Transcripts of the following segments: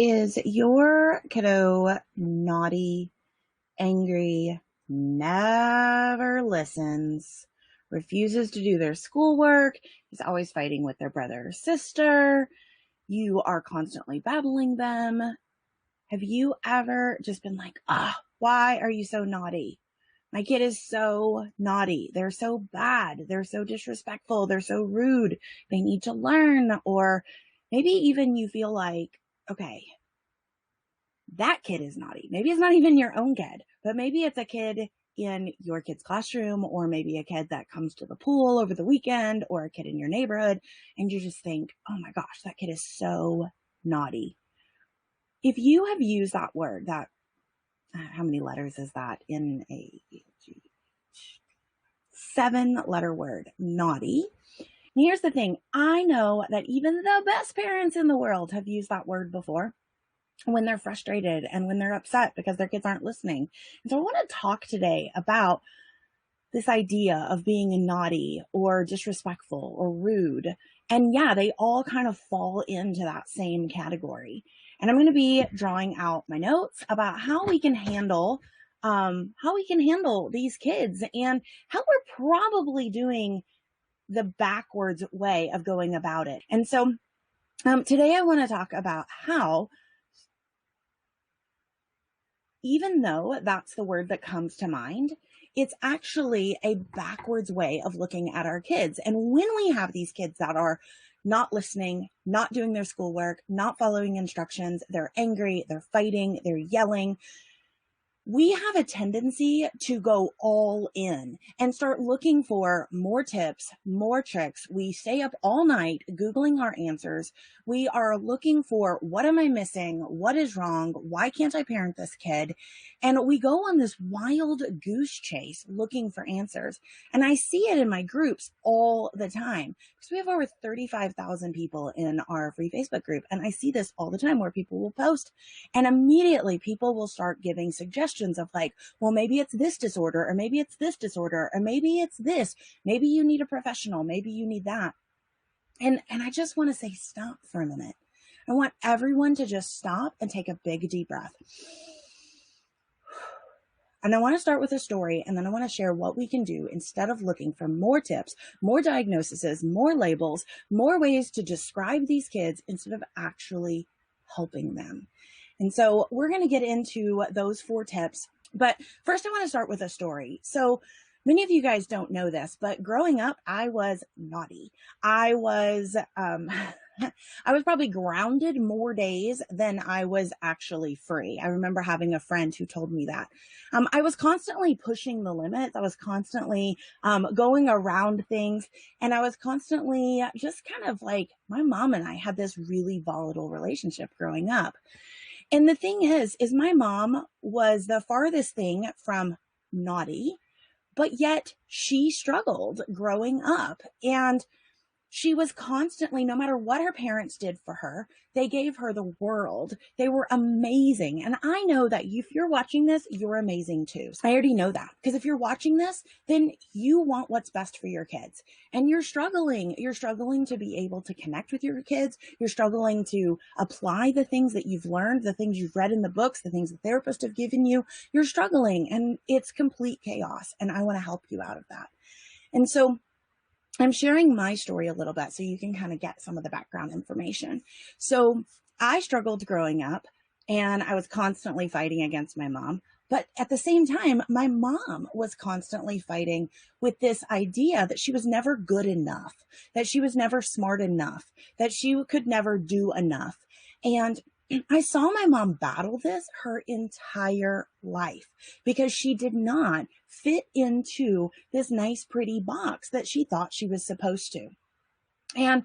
Is your kiddo naughty, angry, never listens, refuses to do their schoolwork, is always fighting with their brother or sister? You are constantly battling them. Have you ever just been like, why are you so naughty? My kid is so naughty. They're so bad. They're so disrespectful. They're so rude. They need to learn. Or maybe even you feel like, okay, that kid is naughty. Maybe it's not even your own kid, but maybe it's a kid in your kid's classroom, or maybe a kid that comes to the pool over the weekend, or a kid in your neighborhood. And you just think, oh my gosh, that kid is so naughty. If you have used that word, that, how many letters is that in a 7-letter word, naughty? And here's the thing. I know that even the best parents in the world have used that word before, when they're frustrated and when they're upset because their kids aren't listening. And so I want to talk today about this idea of being naughty or disrespectful or rude. And yeah, they all kind of fall into that same category. And I'm going to be drawing out my notes about how we can handle these kids, and how we're probably doing the backwards way of going about it. And so today I want to talk about how, even though that's the word that comes to mind, it's actually a backwards way of looking at our kids. And when we have these kids that are not listening, not doing their schoolwork, not following instructions, they're angry, they're fighting, they're yelling, we have a tendency to go all in and start looking for more tips, more tricks. We stay up all night Googling our answers. We are looking for, what am I missing? What is wrong? Why can't I parent this kid? And we go on this wild goose chase looking for answers. And I see it in my groups all the time, because we have over 35,000 people in our free Facebook group. And I see this all the time, where people will post and immediately people will start giving suggestions of like, well, maybe it's this disorder, or maybe it's this disorder, or maybe it's this, maybe you need a professional, maybe you need that. And I just want to say, stop for a minute. I want everyone to just stop and take a big deep breath. And I want to start with a story, and then I want to share what we can do instead of looking for more tips, more diagnoses, more labels, more ways to describe these kids instead of actually helping them. And so we're going to get into those 4 tips. But first, I want to start with a story. So many of you guys don't know this, but growing up, I was naughty. I was probably grounded more days than I was actually free. I remember having a friend who told me that. I was constantly pushing the limits. I was constantly going around things. And I was constantly just kind of like, my mom and I had this really volatile relationship growing up. And the thing is my mom was the farthest thing from naughty, but yet she struggled growing up. And she was constantly, no matter what her parents did for her, they gave her the world. They were amazing. And I know that if you're watching this, you're amazing too. I already know that, because if you're watching this, then you want what's best for your kids. And you're struggling. You're struggling to be able to connect with your kids. You're struggling to apply the things that you've learned, the things you've read in the books, the things the therapists have given you. You're struggling, and it's complete chaos. And I want to help you out of that. And so I'm sharing my story a little bit so you can kind of get some of the background information. So I struggled growing up, and I was constantly fighting against my mom. But at the same time, my mom was constantly fighting with this idea that she was never good enough, that she was never smart enough, that she could never do enough. And I saw my mom battle this her entire life, because she did not fit into this nice, pretty box that she thought she was supposed to. And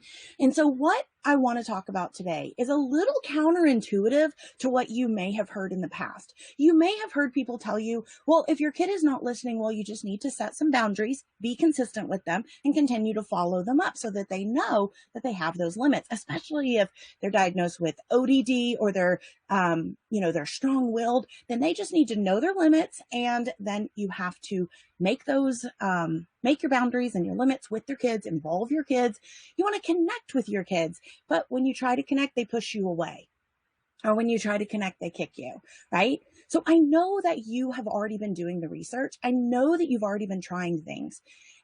so what I want to talk about today is a little counterintuitive to what you may have heard in the past. You may have heard people tell you, well, if your kid is not listening, well, you just need to set some boundaries, be consistent with them, and continue to follow them up so that they know that they have those limits, especially if they're diagnosed with ODD or they're strong-willed. Then they just need to know their limits, and then you have to make those, make your boundaries and your limits with your kids, involve your kids. You want to connect with your kids. But when you try to connect, they push you away. or when you try to connect, they kick you, right? So I know that you have already been doing the research. I know that you've already been trying things.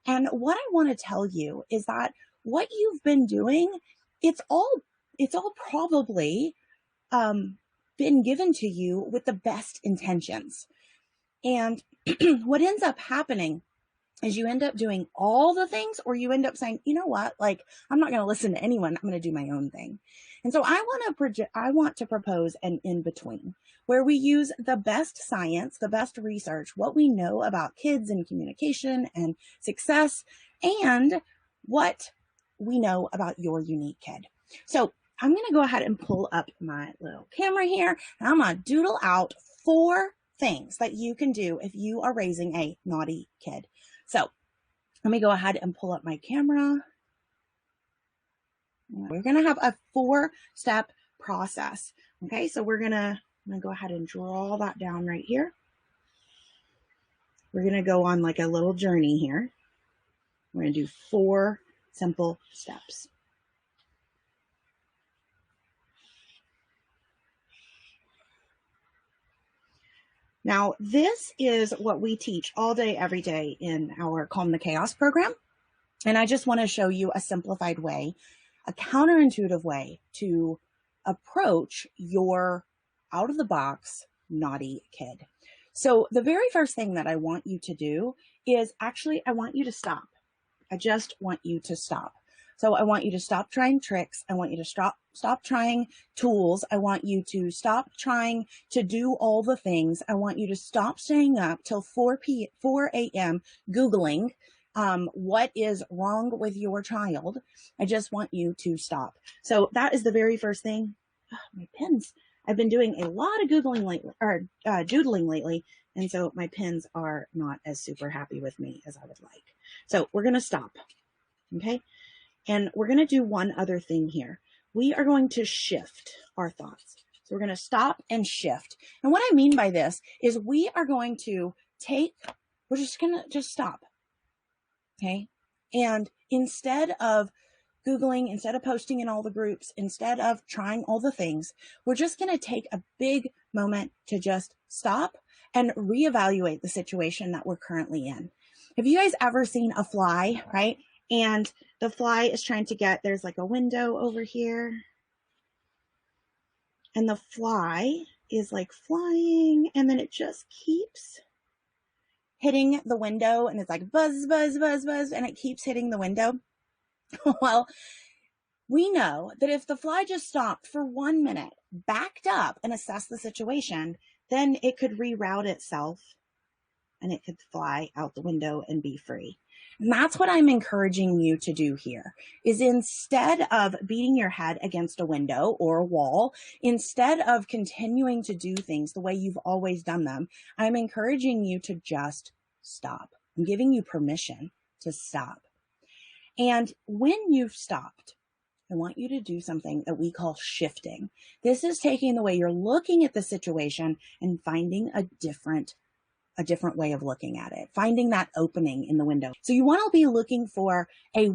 And what I want to tell you is that what you've been doing, it's all probably been given to you with the best intentions. And what ends up happening is you end up doing all the things, or you end up saying, you know what, like, I'm not going to listen to anyone. I'm going to do my own thing. And so I want to propose an in between where we use the best science, the best research, what we know about kids and communication and success, and what we know about your unique kid. So I'm going to go ahead and pull up my little camera here, and I'm going to doodle out 4 things that you can do if you are raising a naughty kid. So let me go ahead and pull up my camera. We're going to have a 4-step process. Okay, so I'm going to go ahead and draw that down right here. We're going to go on like a little journey here. We're going to do 4 simple steps. Now, this is what we teach all day, every day in our Calm the Chaos program. And I just want to show you a simplified way, a counterintuitive way to approach your out-of-the-box naughty kid. So the very first thing that I want you to do is I want you to stop. I just want you to stop. So I want you to stop trying tricks. I want you to stop trying tools. I want you to stop trying to do all the things. I want you to stop staying up till 4 a.m. Googling what is wrong with your child. I just want you to stop. So that is the very first thing. Oh, my pens. I've been doing a lot of Googling lately, or doodling lately, and so my pens are not as super happy with me as I would like. So we're going to stop. Okay. And we're going to do one other thing here. We are going to shift our thoughts. So we're going to stop and shift. And what I mean by this is we are going to we're just going to stop. Okay. And instead of Googling, instead of posting in all the groups, instead of trying all the things, we're just going to take a big moment to just stop and reevaluate the situation that we're currently in. Have you guys ever seen a fly, right? And the fly is trying to there's like a window over here. And the fly is like flying, and then it just keeps hitting the window, and it's like buzz, buzz, buzz, buzz, and it keeps hitting the window. Well, we know that if the fly just stopped for 1 minute, backed up and assessed the situation, then it could reroute itself and it could fly out the window and be free. And that's what I'm encouraging you to do here, is instead of beating your head against a window or a wall, instead of continuing to do things the way you've always done them, I'm encouraging you to just stop. I'm giving you permission to stop. And when you've stopped, I want you to do something that we call shifting. This is taking the way you're looking at the situation and finding a different way of looking at it, finding that opening in the window. So you want to be looking for a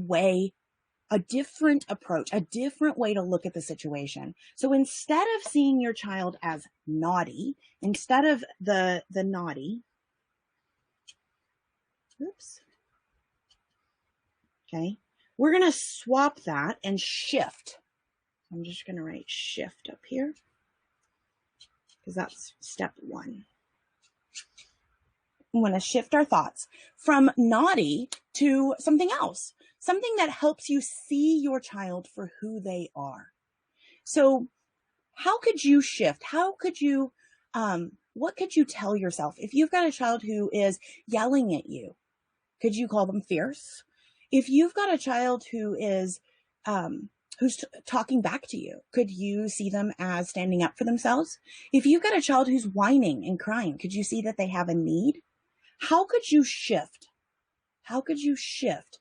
different approach, a different way to look at the situation. So instead of seeing your child as naughty, instead of the naughty, oops. Okay. We're going to swap that and shift. I'm just going to write shift up here because that's step 1. We want to shift our thoughts from naughty to something else, something that helps you see your child for who they are. So how could you shift? How could you, what could you tell yourself? If you've got a child who is yelling at you, could you call them fierce? If you've got a child who is, who's talking back to you, could you see them as standing up for themselves? If you've got a child who's whining and crying, could you see that they have a need? How could you shift? How could you shift?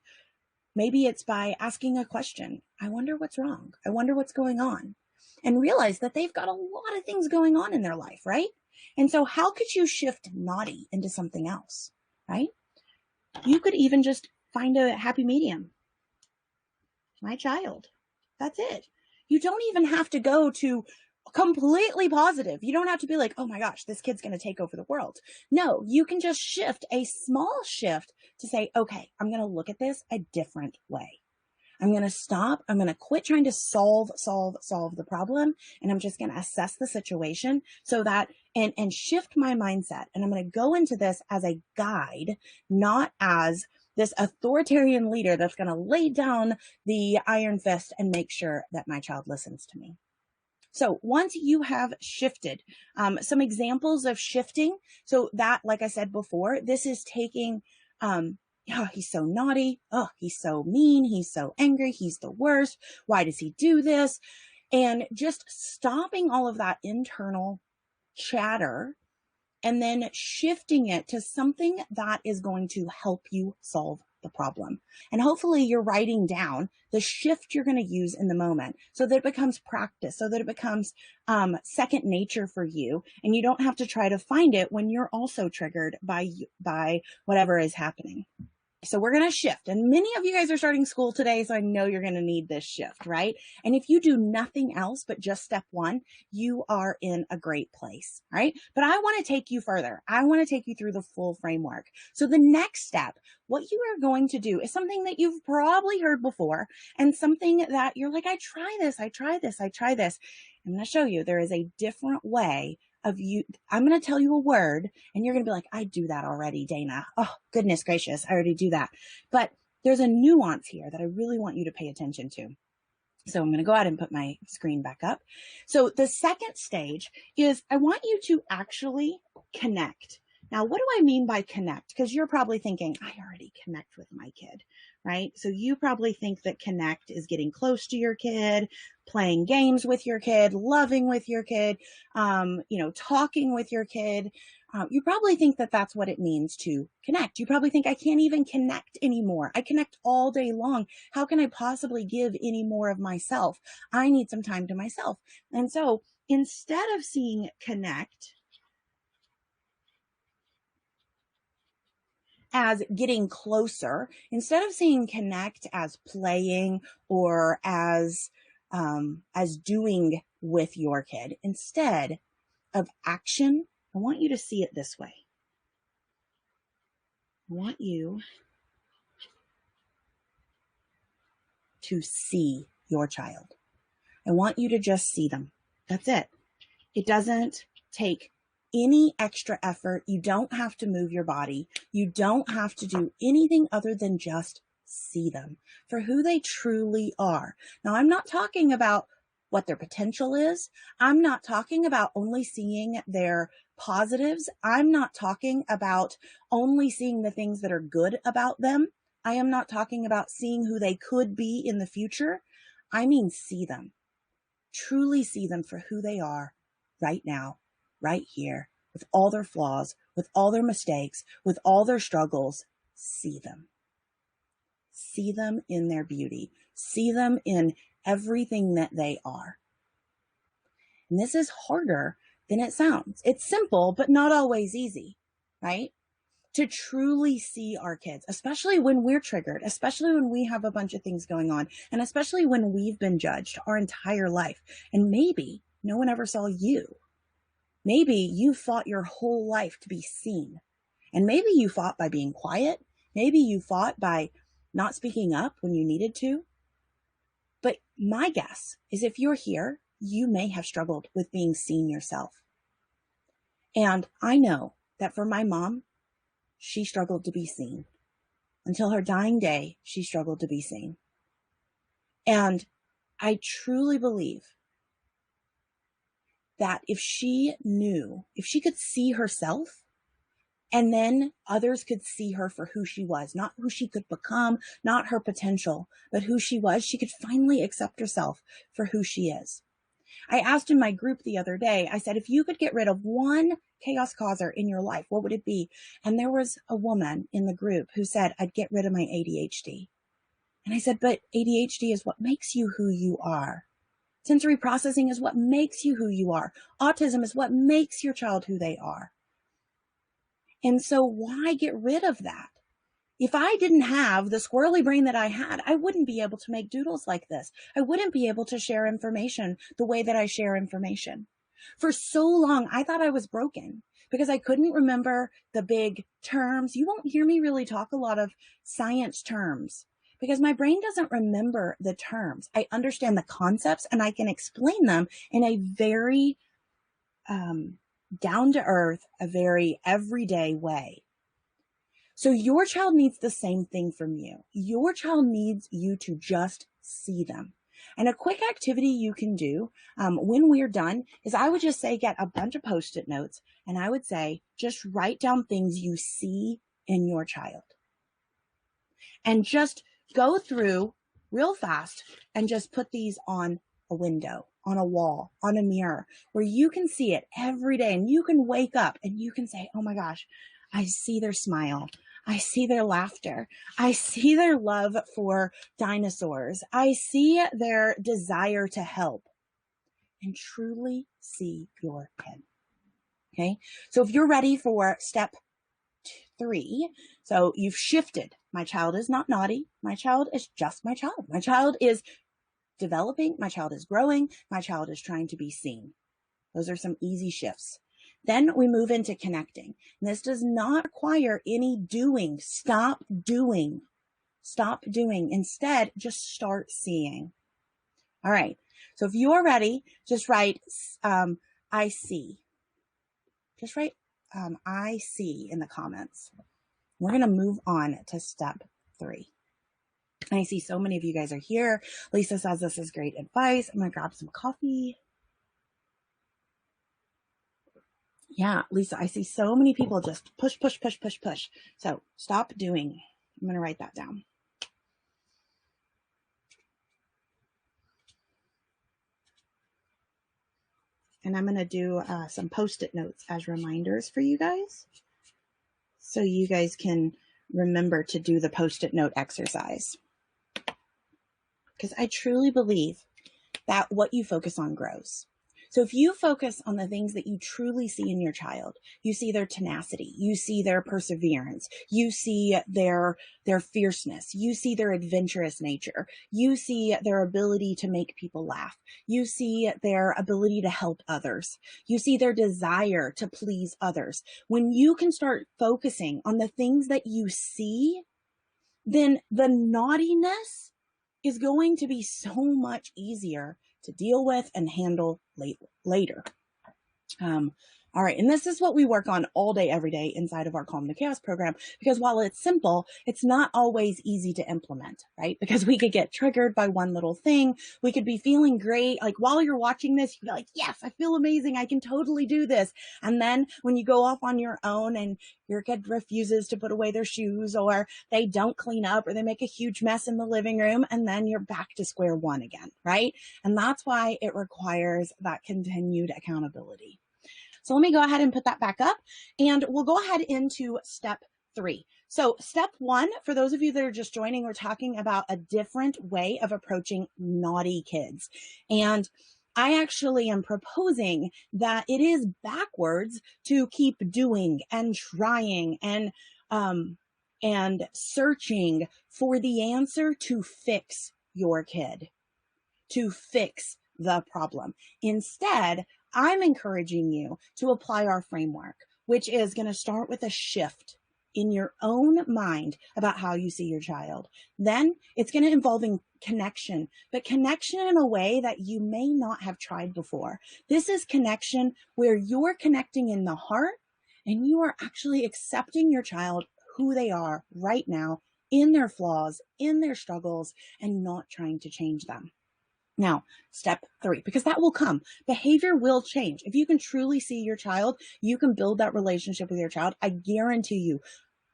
Maybe it's by asking a question. I wonder what's wrong. I wonder what's going on. And realize that they've got a lot of things going on in their life, right? And so how could you shift naughty into something else, right? You could even just find a happy medium. My child. That's it. You don't even have to go to completely positive. You don't have to be like, oh my gosh, this kid's going to take over the world. No, you can just shift a small shift to say, okay, I'm going to look at this a different way. I'm going to stop. I'm going to quit trying to solve the problem. And I'm just going to assess the situation so that, and shift my mindset. And I'm going to go into this as a guide, not as this authoritarian leader that's going to lay down the iron fist and make sure that my child listens to me. So once you have shifted, some examples of shifting. So that, like I said before, this is taking, oh, he's so naughty. Oh, he's so mean. He's so angry. He's the worst. Why does he do this? And just stopping all of that internal chatter and then shifting it to something that is going to help you solve the problem. And hopefully you're writing down the shift you're going to use in the moment so that it becomes practice, so that it becomes second nature for you. And you don't have to try to find it when you're also triggered by whatever is happening. So we're going to shift. And many of you guys are starting school today, so I know you're going to need this shift, right? And if you do nothing else but just step one, you are in a great place, right? But I want to take you further. I want to take you through the full framework. So the next step, what you are going to do is something that you've probably heard before and something that you're like, I try this. I'm going to show you there is a different way of you. I'm going to tell you a word and you're going to be like, I do that already, Dana. Oh, goodness gracious. I already do that. But there's a nuance here that I really want you to pay attention to. So I'm going to go ahead and put my screen back up. So the second stage is I want you to actually connect. Now, what do I mean by connect? Because you're probably thinking, I already connect with my kid, right? So you probably think that connect is getting close to your kid, playing games with your kid, loving with your kid, talking with your kid. You probably think that that's what it means to connect. You probably think I can't even connect anymore. I connect all day long. How can I possibly give any more of myself? I need some time to myself. And so instead of seeing connect as getting closer, instead of seeing connect as playing or as doing with your kid, instead of action, I want you to see it this way. I want you to see your child. I want you to just see them. That's it. It doesn't take any extra effort. You don't have to move your body. You don't have to do anything other than just see them for who they truly are. Now, I'm not talking about what their potential is. I'm not talking about only seeing their positives. I'm not talking about only seeing the things that are good about them. I am not talking about seeing who they could be in the future. I mean, see them. Truly see them for who they are right now, right here, with all their flaws, with all their mistakes, with all their struggles. See them. See them in their beauty. See them in everything that they are. And this is harder than it sounds. It's simple, but not always easy, right? To truly see our kids, especially when we're triggered, especially when we have a bunch of things going on, and especially when we've been judged our entire life. And maybe no one ever saw you. Maybe you fought your whole life to be seen. And maybe you fought by being quiet. Maybe you fought by not speaking up when you needed to. But my guess is if you're here, you may have struggled with being seen yourself. And I know that for my mom, she struggled to be seen. Until her dying day, she struggled to be seen. And I truly believe that if she knew, if she could see herself, and then others could see her for who she was, not who she could become, not her potential, but who she was, she could finally accept herself for who she is. I asked in my group the other day, I said, if you could get rid of one chaos causer in your life, what would it be? And there was a woman in the group who said, I'd get rid of my ADHD. And I said, but ADHD is what makes you who you are. Sensory processing is what makes you who you are. Autism is what makes your child who they are. And so why get rid of that? If I didn't have the squirrely brain that I had, I wouldn't be able to make doodles like this. I wouldn't be able to share information the way that I share information. For so long, I thought I was broken because I couldn't remember the big terms. You won't hear me really talk a lot of science terms because my brain doesn't remember the terms. I understand the concepts and I can explain them in a very down to earth, a very everyday way. So your child needs the same thing from you. Your child needs you to just see them. And a quick activity you can do when we're done is I would just say, get a bunch of Post-it notes, and I would say, just write down things you see in your child. And just go through real fast and just put these on a window, on a wall, on a mirror, where you can see it every day. And you can wake up and you can say, oh my gosh, I see their smile. I see their laughter. I see their love for dinosaurs. I see their desire to help, and truly see your kid. Okay. So if you're ready for step 3, so you've shifted. My child is not naughty. My child is just my child. My child is developing. My child is growing. My child is trying to be seen. Those are some easy shifts. Then we move into connecting. And this does not require any doing. Stop doing. Stop doing. Instead, just start seeing. All right. So if you're ready, just write, I see. Just write, I see in the comments. We're going to move on to step 3. I see so many of you guys are here. Lisa says this is great advice. I'm going to grab some coffee. Yeah, Lisa, I see so many people just push, push, push, push, push. So stop doing. I'm going to write that down. And I'm going to do some Post-it notes as reminders for you guys, so you guys can remember to do the Post-it note exercise. Because I truly believe that what you focus on grows. So if you focus on the things that you truly see in your child, you see their tenacity, you see their perseverance, you see their fierceness, you see their adventurous nature, you see their ability to make people laugh, you see their ability to help others, you see their desire to please others. When you can start focusing on the things that you see, then the naughtiness is going to be so much easier to deal with and handle later. All right, and this is what we work on all day, every day inside of our Calm the Chaos program, because while it's simple, it's not always easy to implement, right? Because we could get triggered by one little thing. We could be feeling great. Like while you're watching this, you'd be like, yes, I feel amazing. I can totally do this. And then when you go off on your own and your kid refuses to put away their shoes, or they don't clean up, or they make a huge mess in the living room, and then you're back to square one again, right? And that's why it requires that continued accountability. So let me go ahead and put that back up, and we'll go ahead into step 3. So step 1, for those of you that are just joining, we're talking about a different way of approaching naughty kids. And I actually am proposing that it is backwards to keep doing and trying and searching for the answer to fix your kid, to fix the problem. Instead, I'm encouraging you to apply our framework, which is going to start with a shift in your own mind about how you see your child. Then it's going to involve connection, but connection in a way that you may not have tried before. This is connection where you're connecting in the heart and you are actually accepting your child, who they are right now, in their flaws, in their struggles, and not trying to change them. Now, step 3, because that will come. Behavior will change. If you can truly see your child, you can build that relationship with your child. I guarantee you,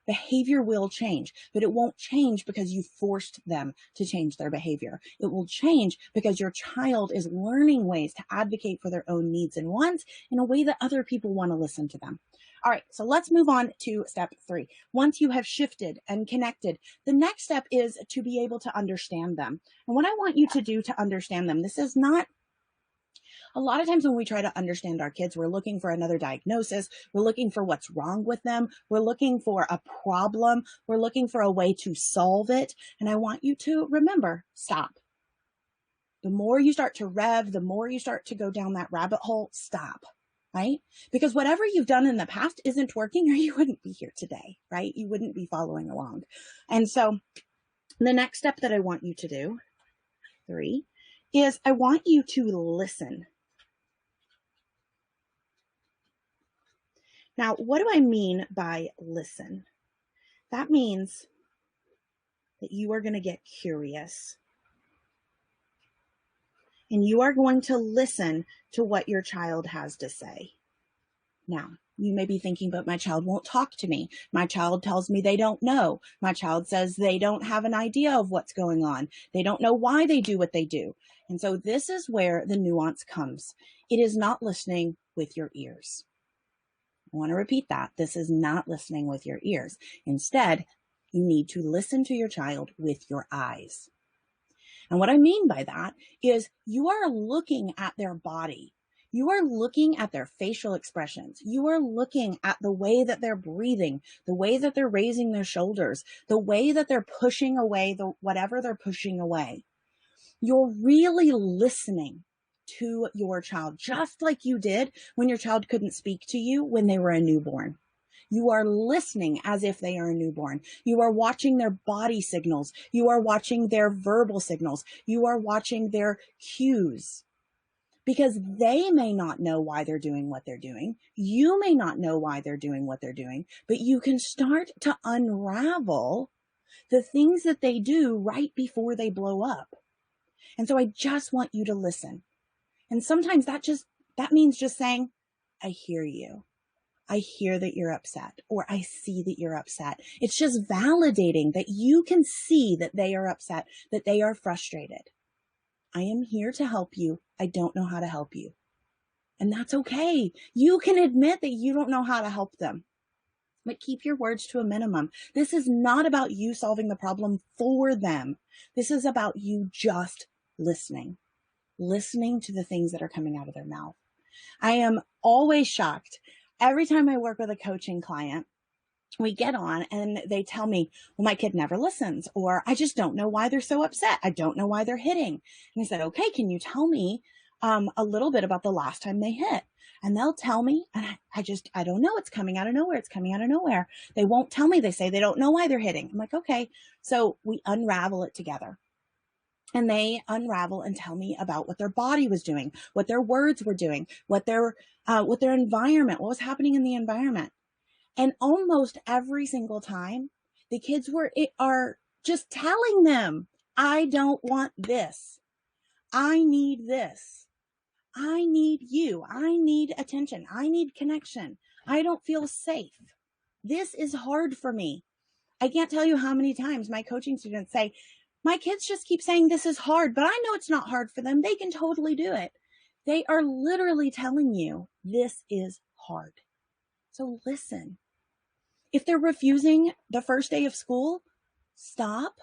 behavior will change, but it won't change because you forced them to change their behavior. It will change because your child is learning ways to advocate for their own needs and wants in a way that other people want to listen to them. All right, so let's move on to step 3. Once you have shifted and connected, the next step is to be able to understand them. And what I want you to do to understand them, this is not A lot of times when we try to understand our kids, we're looking for another diagnosis. We're looking for what's wrong with them. We're looking for a problem. We're looking for a way to solve it. And I want you to remember, stop. The more you start to rev, the more you start to go down that rabbit hole, stop, right? Because whatever you've done in the past isn't working, or you wouldn't be here today, right? You wouldn't be following along. And so the next step that I want you to do, 3, is I want you to listen. Now, what do I mean by listen? That means that you are going to get curious. And you are going to listen to what your child has to say. Now, you may be thinking, but my child won't talk to me. My child tells me they don't know. My child says they don't have an idea of what's going on. They don't know why they do what they do. And so this is where the nuance comes. It is not listening with your ears. I want to repeat that. This is not listening with your ears. Instead, you need to listen to your child with your eyes. And what I mean by that is you are looking at their body. You are looking at their facial expressions. You are looking at the way that they're breathing, the way that they're raising their shoulders, the way that they're pushing away whatever they're pushing away. You're really listening to your child, just like you did when your child couldn't speak to you when they were a newborn. You are listening as if they are a newborn. You are watching their body signals. You are watching their verbal signals. You are watching their cues. Because they may not know why they're doing what they're doing. You may not know why they're doing what they're doing, but you can start to unravel the things that they do right before they blow up. And so I just want you to listen. And sometimes that means just saying, I hear you. I hear that you're upset, or I see that you're upset. It's just validating that you can see that they are upset, that they are frustrated. I am here to help you. I don't know how to help you. And that's okay. You can admit that you don't know how to help them, but keep your words to a minimum. This is not about you solving the problem for them. This is about you just listening to the things that are coming out of their mouth. I am always shocked. Every time I work with a coaching client, we get on and they tell me, well, my kid never listens, or I just don't know why they're so upset. I don't know why they're hitting. And I said, okay, can you tell me a little bit about the last time they hit? And they'll tell me, and I don't know. It's coming out of nowhere. It's coming out of nowhere. They won't tell me. They say they don't know why they're hitting. I'm like, okay. So we unravel it together. And they unravel and tell me about what their body was doing, what their words were doing, what their environment, what was happening in the environment. And almost every single time, the kids are just telling them, I don't want this. I need this. I need you. I need attention. I need connection. I don't feel safe. This is hard for me. I can't tell you how many times my coaching students say, my kids just keep saying this is hard, but I know it's not hard for them. They can totally do it. They are literally telling you this is hard. So listen. If they're refusing the first day of school, stop.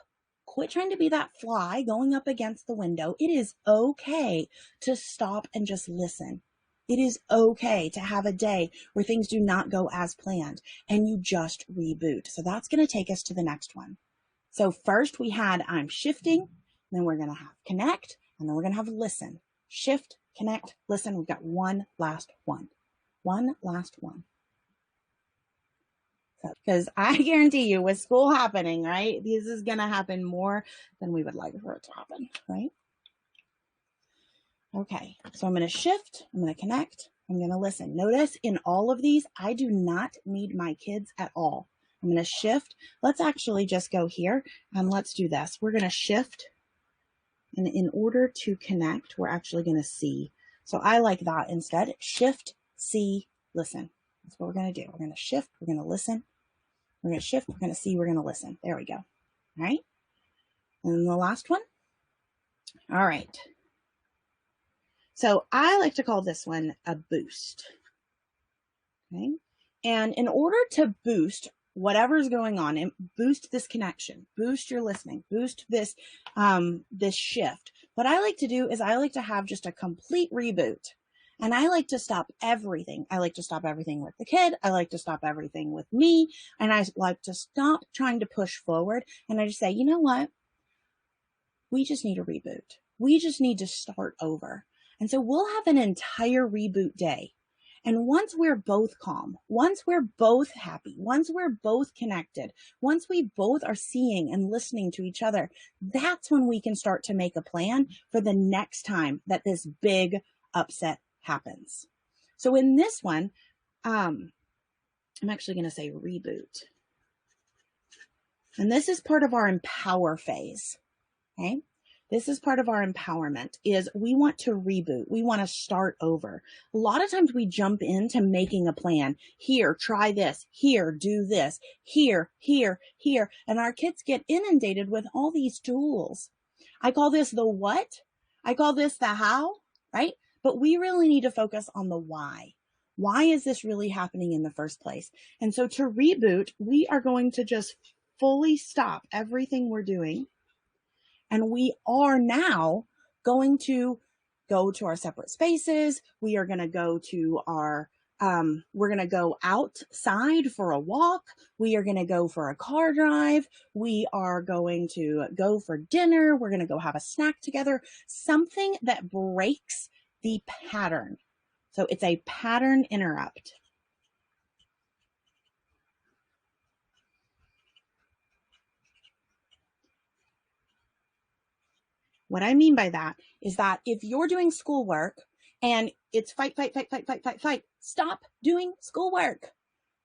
Quit trying to be that fly going up against the window. It is okay to stop and just listen. It is okay to have a day where things do not go as planned and you just reboot. So that's going to take us to the next one. So first we had I'm shifting, then we're going to have connect, and then we're going to have listen. Shift, connect, listen. We've got one last one. One last one. Because I guarantee you with school happening, right, this is going to happen more than we would like for it to happen, right? Okay, so I'm going to shift, I'm going to connect, I'm going to listen. Notice in all of these, I do not need my kids at all. I'm going to shift. Let's actually just go here and let's do this. We're going to shift, and in order to connect, we're actually going to see. So I like that instead. Shift, see, listen. That's what we're going to do. We're going to shift, we're going to listen. We're going to shift, we're going to see, we're going to listen. There we go. All right. And then the last one. All right. So I like to call this one a boost. Okay. And in order to boost whatever's going on and boost this connection, boost your listening, boost this shift, what I like to do is I like to have just a complete reboot. And I like to stop everything. I like to stop everything with the kid. I like to stop everything with me. And I like to stop trying to push forward. And I just say, you know what? We just need a reboot. We just need to start over. And so we'll have an entire reboot day. And once we're both calm, once we're both happy, once we're both connected, once we both are seeing and listening to each other, that's when we can start to make a plan for the next time that this big upset happens. So in this one, I'm actually going to say reboot. And this is part of our empower phase. Okay. This is part of our empowerment is we want to reboot. We want to start over. A lot of times we jump into making a plan. Here, try this. Here, do this. Here, here, here. And our kids get inundated with all these tools. I call this the what. I call this the how, right? But we really need to focus on the why. Why is this really happening in the first place? And so to reboot, we are going to just fully stop everything we're doing. And we are now going to go to our separate spaces. We are going to go to our, we're going to go outside for a walk. We are going to go for a car drive. We are going to go for dinner. We're going to go have a snack together. Something that breaks the pattern. So it's a pattern interrupt. What I mean by that is that if you're doing schoolwork and it's fight, fight, fight, fight, fight, fight, fight, stop doing schoolwork,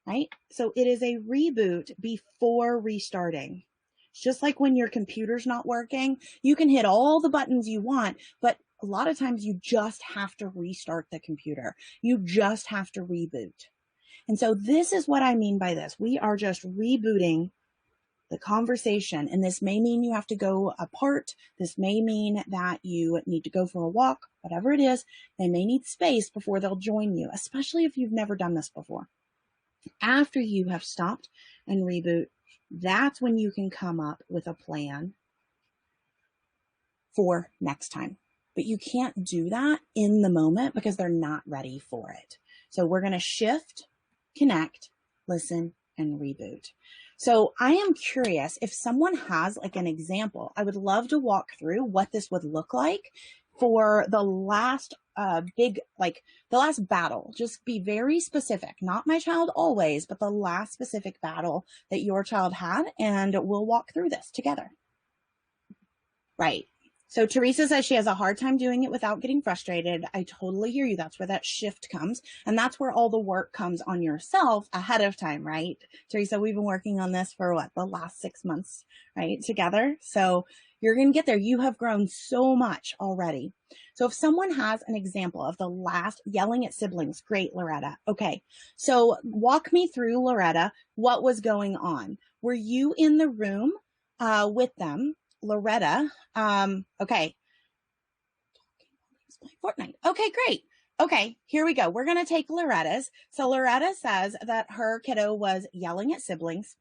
right? So it is a reboot before restarting. It's just like when your computer's not working, you can hit all the buttons you want, but a lot of times you just have to restart the computer. You just have to reboot. And so this is what I mean by this. We are just rebooting the conversation. And this may mean you have to go apart. This may mean that you need to go for a walk, whatever it is. They may need space before they'll join you, especially if you've never done this before. After you have stopped and reboot, that's when you can come up with a plan for next time. But you can't do that in the moment because they're not ready for it. So we're going to shift, connect, listen, and reboot. So I am curious if someone has like an example. I would love to walk through what this would look like for the last the last battle. Just be very specific, not my child always, but the last specific battle that your child had, and we'll walk through this together. Right. So Teresa says she has a hard time doing it without getting frustrated. I totally hear you. That's where that shift comes. And that's where all the work comes on yourself ahead of time, right? Teresa, we've been working on this for the last 6 months, right? Together. So you're going to get there. You have grown so much already. So if someone has an example of the last yelling at siblings, great, Loretta. Okay. So walk me through, Loretta, what was going on? Were you in the room with them? Loretta, okay. Fortnite. Okay, great. Okay, here we go. We're going to take Loretta's. So Loretta says that her kiddo was yelling at siblings,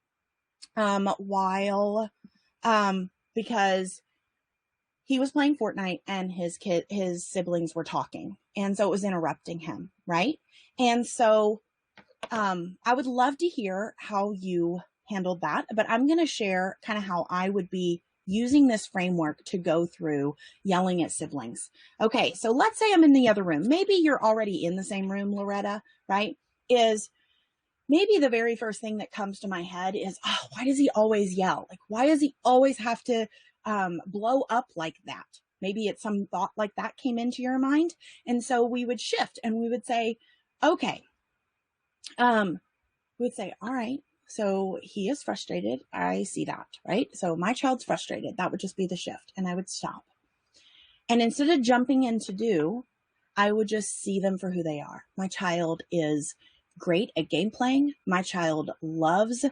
because he was playing Fortnite and his siblings were talking. And so it was interrupting him, right? And so, I would love to hear how you handled that, but I'm going to share kind of how I would be using this framework to go through yelling at siblings. Okay, so let's say I'm in the other room. Maybe you're already in the same room, Loretta, right? Is maybe the very first thing that comes to my head is, oh, why does he always yell? Like, why does he always have to blow up like that? Maybe it's some thought like that came into your mind. And so we would shift and we would say, okay, we would say, all right, so he is frustrated. I see that, right? So my child's frustrated. That would just be the shift. And I would stop. And instead of jumping in to do, I would just see them for who they are. My child is great at game playing. My child loves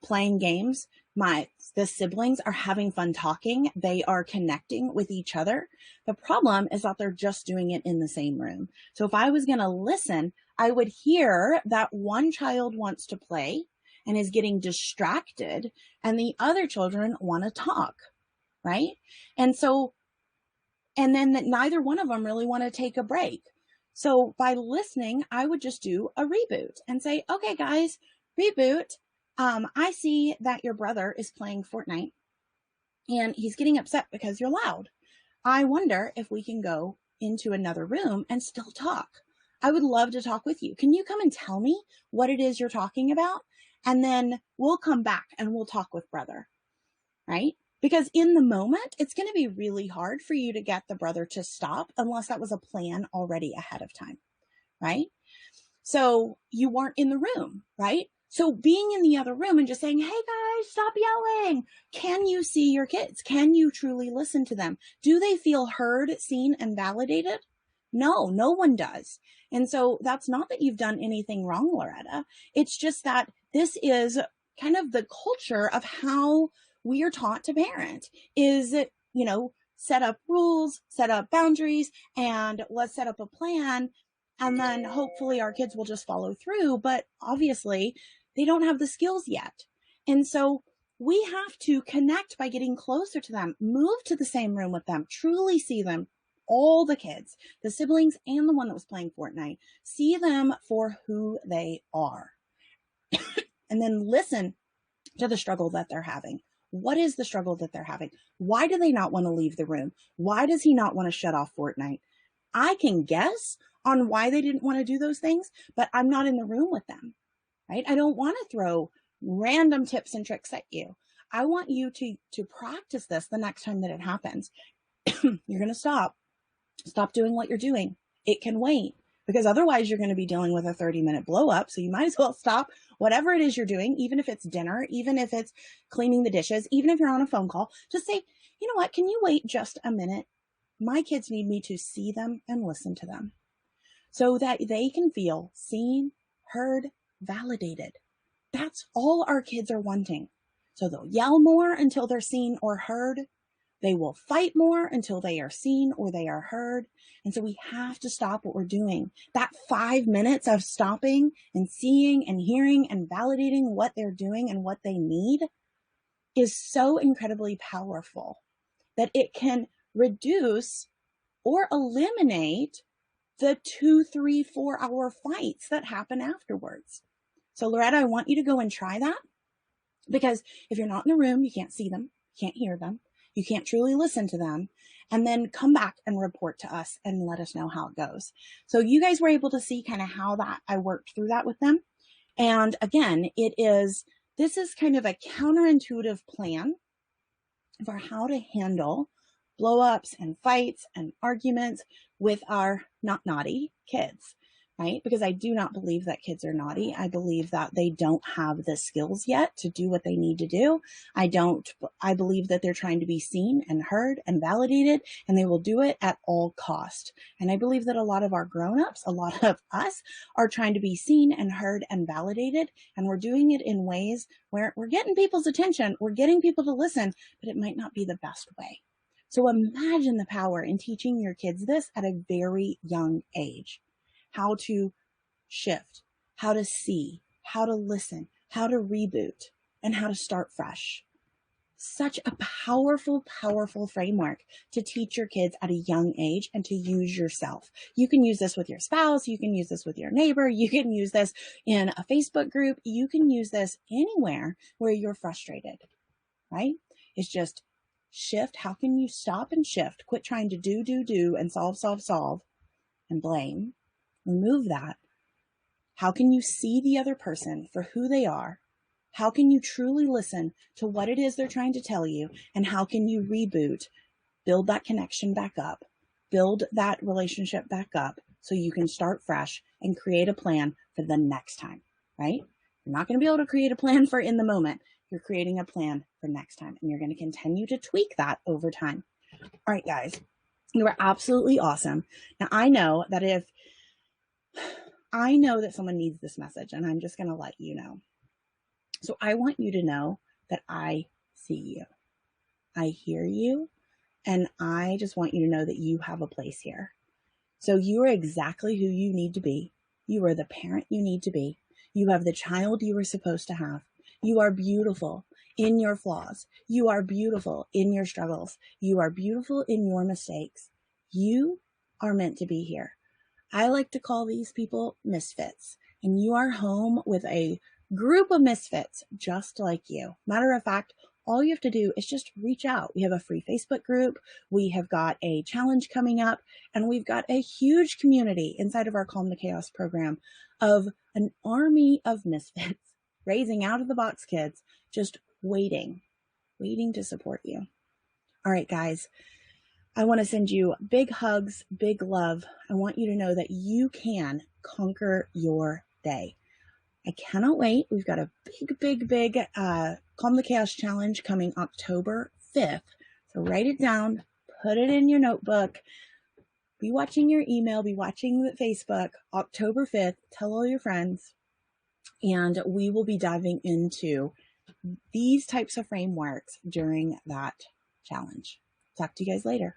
playing games. The siblings are having fun talking. They are connecting with each other. The problem is that they're just doing it in the same room. So if I was going to listen, I would hear that one child wants to play and is getting distracted, and the other children want to talk, right? And so, and then that neither one of them really want to take a break. So by listening, I would just do a reboot and say, okay, guys, reboot. I see that your brother is playing Fortnite and he's getting upset because you're loud. I wonder if we can go into another room and still talk. I would love to talk with you. Can you come and tell me what it is you're talking about? And then we'll come back and we'll talk with brother, right? Because in the moment, it's going to be really hard for you to get the brother to stop unless that was a plan already ahead of time, right? So you weren't in the room, right? So being in the other room and just saying, hey guys, stop yelling. Can you see your kids? Can you truly listen to them? Do they feel heard, seen, and validated? No, no one does. And so that's not that you've done anything wrong, Loretta. It's just that this is kind of the culture of how we are taught to parent is, set up rules, set up boundaries, and let's set up a plan. And then hopefully our kids will just follow through. But obviously they don't have the skills yet. And so we have to connect by getting closer to them, move to the same room with them, truly see them, all the kids, the siblings and the one that was playing Fortnite, see them for who they are. And then listen to the struggle that they're having. What is the struggle that they're having? Why do they not want to leave the room? Why does he not want to shut off Fortnite? I can guess on why they didn't want to do those things, but I'm not in the room with them, right? I don't want to throw random tips and tricks at you. I want you to practice this the next time that it happens. You're going to stop doing what you're doing. It can wait, because otherwise you're going to be dealing with a 30-minute blow up. So you might as well stop whatever it is you're doing, even if it's dinner, even if it's cleaning the dishes, even if you're on a phone call. Just say, you know what, can you wait just a minute? My kids need me to see them and listen to them so that they can feel seen, heard, validated. That's all our kids are wanting. So they'll yell more until they're seen or heard. They will fight more until they are seen or they are heard. And so we have to stop what we're doing. That 5 minutes of stopping and seeing and hearing and validating what they're doing and what they need is so incredibly powerful that it can reduce or eliminate the 2, 3, 4-hour fights that happen afterwards. So Loretta, I want you to go and try that, because if you're not in the room, you can't see them, you can't hear them, you can't truly listen to them, and then come back and report to us and let us know how it goes. So you guys were able to see kind of how that I worked through that with them. And again, this is kind of a counterintuitive plan for how to handle blow-ups and fights and arguments with our not naughty kids, right? Because I do not believe that kids are naughty. I believe that they don't have the skills yet to do what they need to do. I believe that they're trying to be seen and heard and validated, and they will do it at all cost. And I believe that a lot of our grown-ups, a lot of us, are trying to be seen and heard and validated, and we're doing it in ways where we're getting people's attention, we're getting people to listen, but it might not be the best way. So imagine the power in teaching your kids this at a very young age. How to shift, how to see, how to listen, how to reboot, and how to start fresh. Such a powerful, powerful framework to teach your kids at a young age and to use yourself. You can use this with your spouse. You can use this with your neighbor. You can use this in a Facebook group. You can use this anywhere where you're frustrated, right? It's just shift. How can you stop and shift? Quit trying to do, and solve, and blame. Remove that. How can you see the other person for who they are? How can you truly listen to what it is they're trying to tell you? And how can you reboot, build that connection back up, build that relationship back up so you can start fresh and create a plan for the next time, right? You're not going to be able to create a plan for in the moment. You're creating a plan for next time, and you're going to continue to tweak that over time. All right, guys, you are absolutely awesome. Now, I know that someone needs this message, and I'm just going to let you know. So I want you to know that I see you. I hear you. And I just want you to know that you have a place here. So you are exactly who you need to be. You are the parent you need to be. You have the child you were supposed to have. You are beautiful in your flaws. You are beautiful in your struggles. You are beautiful in your mistakes. You are meant to be here. I like to call these people misfits, and you are home with a group of misfits just like you. Matter of fact, all you have to do is just reach out. We have a free Facebook group. We have got a challenge coming up, and we've got a huge community inside of our Calm the Chaos program of an army of misfits raising out of the box kids, just waiting to support you. All right, guys, I want to send you big hugs, big love. I want you to know that you can conquer your day. I cannot wait. We've got a big Calm the Chaos challenge coming October 5th. So write it down, put it in your notebook, be watching your email, be watching the Facebook, October 5th. Tell all your friends, and we will be diving into these types of frameworks during that challenge. Talk to you guys later.